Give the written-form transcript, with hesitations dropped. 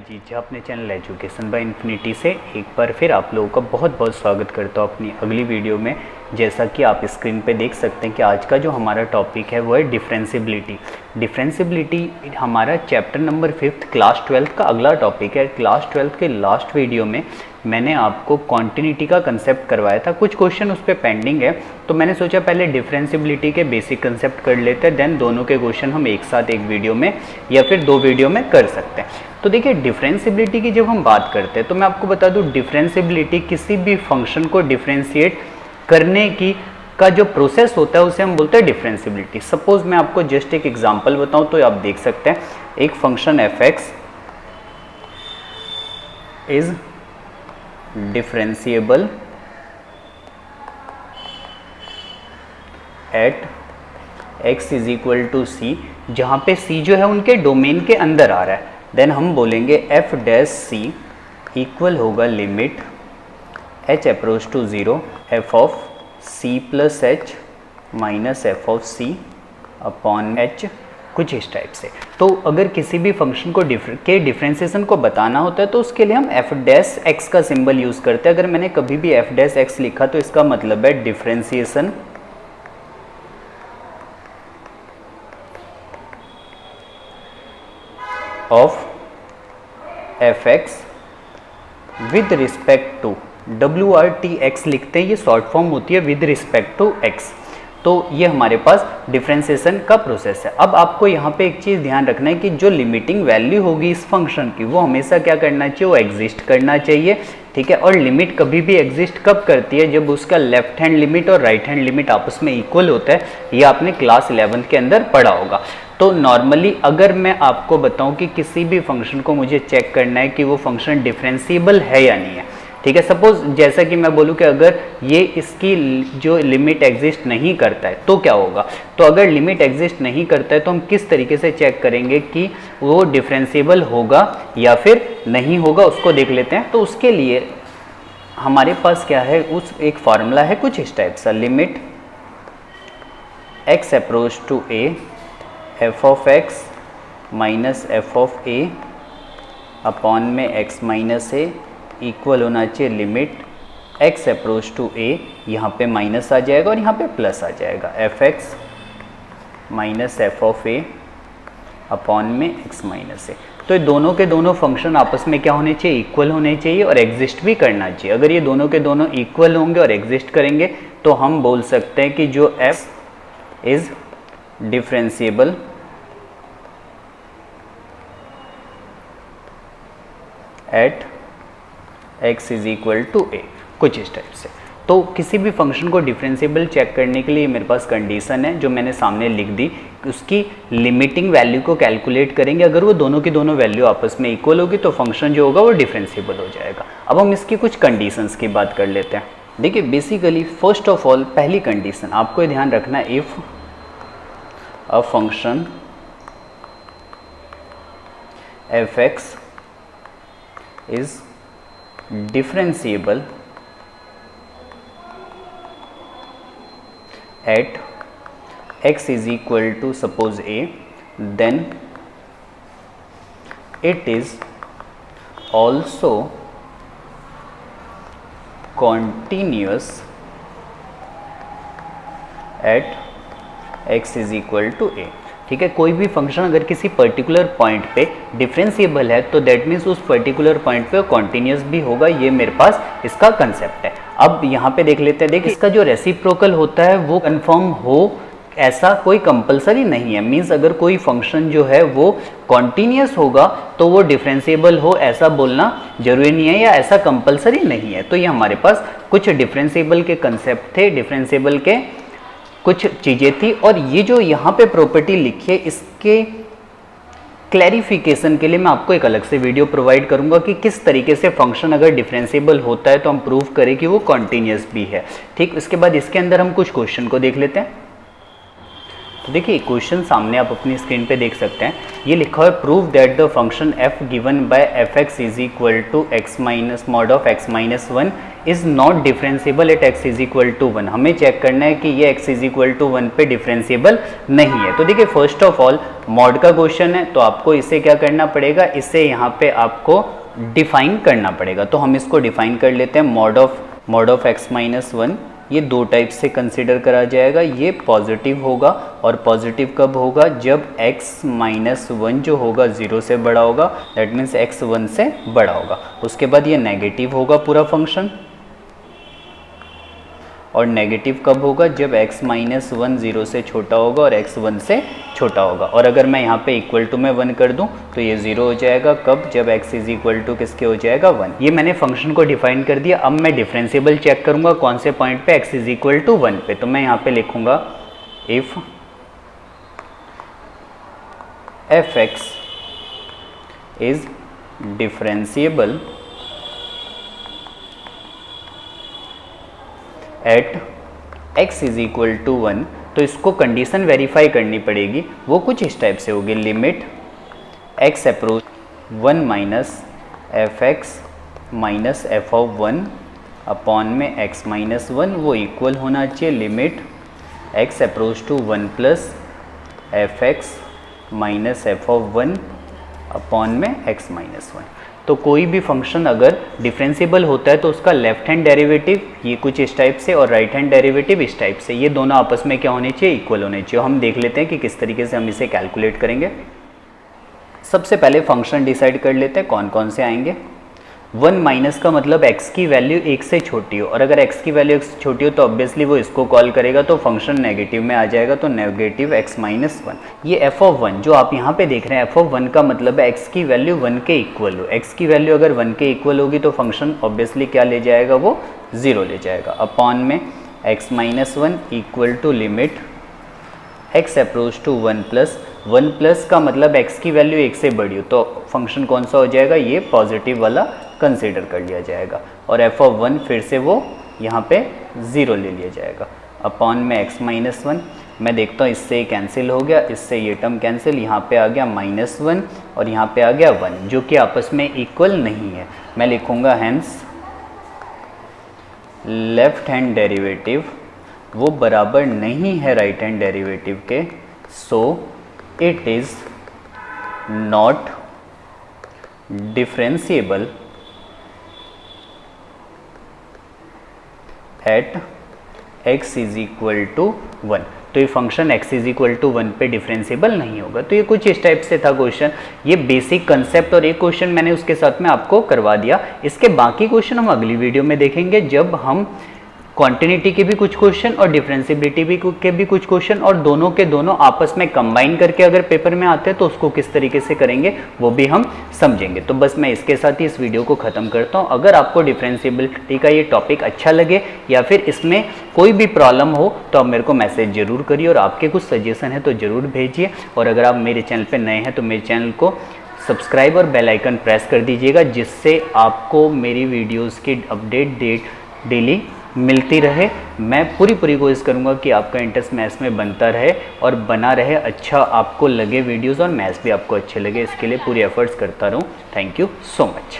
जी अपने channel education by infinity से एक बार फिर आप लोगों का बहुत बहुत स्वागत करता हूँ अपनी अगली वीडियो में। जैसा कि आप स्क्रीन पे देख सकते हैं कि आज का जो हमारा टॉपिक है वो है डिफरेंशिएबिलिटी। डिफरेंशिएबिलिटी हमारा चैप्टर नंबर 5 क्लास 12 का अगला टॉपिक है। क्लास 12 के लास्ट वीडियो में मैंने आपको कॉन्टिन्यूटी का कंसेप्ट करवाया था, कुछ क्वेश्चन उस पर पेंडिंग है, तो मैंने सोचा पहले डिफरेंशिएबिलिटी के बेसिक कंसेप्ट कर लेते हैं, देन दोनों के क्वेश्चन हम एक साथ एक वीडियो में या फिर दो वीडियो में कर सकते हैं। तो देखिए डिफरेंशिएबिलिटी की जब हम बात करते हैं तो मैं आपको बता दूं, डिफरेंशिएबिलिटी किसी भी फंक्शन को डिफरेंशिएट करने की का जो प्रोसेस होता है उसे हम बोलते हैं डिफरेंशिएबिलिटी। सपोज मैं आपको जस्ट एक एग्जांपल बताऊं तो आप देख सकते हैं, एक function F X is differentiable at x is equal to C, जहां पे c जो है उनके डोमेन के अंदर आ रहा है, देन हम बोलेंगे एफ डैश सी इक्वल होगा limit h approach to 0 F of c plus H minus F of c upon h, कुछ इस टाइप से। तो अगर किसी भी फंक्शन को डिफरेंशिएशन को बताना होता है तो उसके लिए हम एफ डैश एक्स का सिंबल यूज करते हैं। अगर मैंने कभी भी एफ डैश एक्स लिखा तो इसका मतलब है differentiation of F X with respect to WRTX लिखते हैं, ये शॉर्ट फॉर्म होती है विद रिस्पेक्ट टू x। तो ये हमारे पास डिफरेंशिएशन का प्रोसेस है। अब आपको यहाँ पे एक चीज़ ध्यान रखना है कि जो लिमिटिंग वैल्यू होगी इस फंक्शन की वो हमेशा क्या करना चाहिए, वो एग्जिस्ट करना चाहिए, ठीक है। और लिमिट कभी भी एग्जिस्ट कब करती है, जब उसका लेफ्ट हैंड लिमिट और राइट हैंड लिमिट आपस में इक्वल होता है। ये आपने क्लास 11 के अंदर पढ़ा होगा। तो नॉर्मली अगर मैं आपको बताऊं कि किसी भी फंक्शन को मुझे चेक करना है कि वो फंक्शन डिफरेंशिएबल है या नहीं है, ठीक है। सपोज जैसा कि मैं बोलूं कि अगर ये इसकी जो लिमिट एग्जिस्ट नहीं करता है तो क्या होगा, तो अगर लिमिट एग्जिस्ट नहीं करता है तो हम किस तरीके से चेक करेंगे कि वो डिफरेंशिएबल होगा या फिर नहीं होगा, उसको देख लेते हैं। तो उसके लिए हमारे पास क्या है, उस एक फार्मूला है कुछ इस टाइप सा, limit x approach to a F of X minus F of A upon में x माइनस ए इक्वल होना चाहिए limit x approach to a, यहाँ पे माइनस आ जाएगा और यहाँ पे प्लस आ जाएगा, F X minus F of A upon में x माइनस ए। तो ये दोनों के दोनों फंक्शन आपस में क्या होने चाहिए, इक्वल होने चाहिए और एग्जिस्ट भी करना चाहिए। अगर ये दोनों के दोनों इक्वल होंगे और एग्जिस्ट करेंगे तो हम बोल सकते हैं कि जो f is differentiable at x is equal to a, कुछ इस टाइप से। तो किसी भी फंक्शन को डिफरेंशिएबल चेक करने के लिए मेरे पास कंडीशन है जो मैंने सामने लिख दी, उसकी लिमिटिंग वैल्यू को कैलकुलेट करेंगे। अगर वो दोनों की दोनों वैल्यू आपस में इक्वल होगी तो फंक्शन जो होगा वो डिफरेंशिएबल हो जाएगा। अब हम इसकी कुछ कंडीशंस की बात कर लेते हैं। देखिए बेसिकली फर्स्ट ऑफ ऑल पहली कंडीशन आपको ये ध्यान रखना है, if a function F X is differentiable at x is equal to suppose a, then it is also continuous at x is equal to a, ठीक है। कोई भी फंक्शन अगर किसी पर्टिकुलर पॉइंट पे डिफरेंशिएबल है तो दैट मीन्स उस पर्टिकुलर पॉइंट पे कॉन्टिन्यूस भी होगा, ये मेरे पास इसका कंसेप्ट है। अब यहाँ पे देख लेते हैं, देखिए इसका जो रेसिप्रोकल होता है वो कंफर्म हो ऐसा कोई कंपलसरी नहीं है। मीन्स अगर कोई फंक्शन जो है वो कॉन्टिन्यूस होगा तो वो डिफरेंशिएबल हो ऐसा बोलना जरूरी नहीं है या ऐसा कंपलसरी नहीं है। तो ये हमारे पास कुछ डिफरेंशिएबल के कंसेप्ट थे, डिफरेंशिएबल के कुछ चीज़ें थी। और ये जो यहाँ पे प्रॉपर्टी लिखी है इसके क्लैरिफिकेशन के लिए मैं आपको एक अलग से वीडियो प्रोवाइड करूंगा कि किस तरीके से फंक्शन अगर डिफरेंशिएबल होता है तो हम प्रूव करें कि वो कॉन्टिन्यूस भी है, ठीक। उसके बाद इसके अंदर हम कुछ क्वेश्चन को देख लेते हैं। तो देखिए क्वेश्चन सामने आप अपनी स्क्रीन पे देख सकते हैं, ये लिखा है prove that the function f given by F X is equal to X minus mod of X minus one is not differentiable at x is equal to one. हमें चेक करना है कि ये x is equal to one पे differentiable नहीं है। तो देखिए फर्स्ट ऑफ ऑल मॉड का क्वेश्चन है, तो आपको इसे क्या करना पड़ेगा, इसे यहाँ पे आपको डिफाइन करना पड़ेगा। तो हम इसको डिफाइन कर लेते हैं, mod of X minus one ये दो टाइप से कंसिडर करा जाएगा। ये पॉजिटिव होगा, और पॉजिटिव कब होगा, जब x माइनस वन जो होगा 0 से बड़ा होगा, दैट मीन्स x 1 से बड़ा होगा। उसके बाद ये नेगेटिव होगा पूरा फंक्शन, और नेगेटिव कब होगा, जब x माइनस वन 0 से छोटा होगा और x 1 से छोटा होगा। और अगर मैं यहाँ पे इक्वल टू में 1 कर दूँ तो ये 0 हो जाएगा, कब, जब x इज इक्वल टू किसके हो जाएगा 1। ये मैंने फंक्शन को डिफाइन कर दिया। अब मैं डिफरेंशिएबल चेक करूँगा कौन से पॉइंट पे x इज इक्वल टू 1 पे। तो मैं यहाँ पे लिखूँगा if F X is differentiable at x is equal to 1, तो इसको कंडीशन वेरीफाई करनी पड़ेगी। वो कुछ इस टाइप से होगी, limit x approach 1 minus F X minus F of 1 upon में x माइनस 1, वो इक्वल होना चाहिए limit x approach to 1 plus F X minus F of 1 upon में x माइनस 1। तो कोई भी फंक्शन अगर डिफरेंशिएबल होता है तो उसका लेफ्ट हैंड डेरिवेटिव ये कुछ इस टाइप से और राइट हैंड डेरिवेटिव इस टाइप से, ये दोनों आपस में क्या होने चाहिए, इक्वल होने चाहिए। हम देख लेते हैं कि किस तरीके से हम इसे कैलकुलेट करेंगे। सबसे पहले फंक्शन डिसाइड कर लेते हैं कौन कौन से आएंगे। 1 माइनस का मतलब x की वैल्यू 1 से छोटी हो, और अगर x की वैल्यू 1 से छोटी हो तो ऑब्वियसली वो इसको कॉल करेगा, तो फंक्शन नेगेटिव में आ जाएगा, तो नेगेटिव x माइनस 1। ये f ऑफ 1 जो आप यहाँ पे देख रहे हैं, f ऑफ 1 का मतलब है x की वैल्यू 1 के इक्वल हो। x की वैल्यू अगर 1 के इक्वल होगी तो फंक्शन ऑब्वियसली क्या ले जाएगा, वो 0 ले जाएगा, अपॉन में x minus 1 equal to limit x approach to 1 plus का मतलब x की वैल्यू 1 से बड़ी हो, तो फंक्शन कौन सा हो जाएगा, ये पॉजिटिव वाला कंसीडर कर लिया जाएगा। और f ऑफ 1 फिर से वो यहाँ पे 0 ले लिया जाएगा, अपॉन में x माइनस 1। मैं देखता हूँ इससे कैंसिल हो गया, इससे ये टर्म कैंसिल, यहाँ पे आ गया माइनस 1 और यहाँ पे आ गया 1, जो कि आपस में इक्वल नहीं है। मैं लिखूँगा हैंस लेफ्ट हैंड डेरिवेटिव वो बराबर नहीं है राइट हैंड डेरिवेटिव के, so it is not differentiable at x is equal to 1। तो ये function x is equal to 1 पे डिफरेंशिएबल नहीं होगा। तो ये कुछ इस टाइप से था क्वेश्चन, ये बेसिक कंसेप्ट, और एक क्वेश्चन मैंने उसके साथ में आपको करवा दिया। इसके बाकी क्वेश्चन हम अगली वीडियो में देखेंगे, जब हम क्वांटिटी के भी कुछ क्वेश्चन और डिफरेंशिएबिलिटी के भी कुछ क्वेश्चन, और दोनों के दोनों आपस में कंबाइन करके अगर पेपर में आते हैं तो उसको किस तरीके से करेंगे वो भी हम समझेंगे। तो बस मैं इसके साथ ही इस वीडियो को ख़त्म करता हूँ। अगर आपको डिफरेंशिएबिलिटी का ये टॉपिक अच्छा लगे या फिर इसमें कोई भी प्रॉब्लम हो तो आप मेरे को मैसेज जरूर करिए, और आपके कुछ सजेशन है तो ज़रूर भेजिए। और अगर आप मेरे चैनल पर नए हैं तो मेरे चैनल को सब्सक्राइब और बेल आइकन प्रेस कर दीजिएगा, जिससे आपको मेरी वीडियोज़ की अपडेट डेली मिलती रहे। मैं पूरी कोशिश करूंगा कि आपका इंटरेस्ट मैथ्स में बनता रहे और बना रहे, अच्छा आपको लगे वीडियोस और मैथ्स भी आपको अच्छे लगे, इसके लिए पूरी एफर्ट्स करता रहूं। Thank you so much.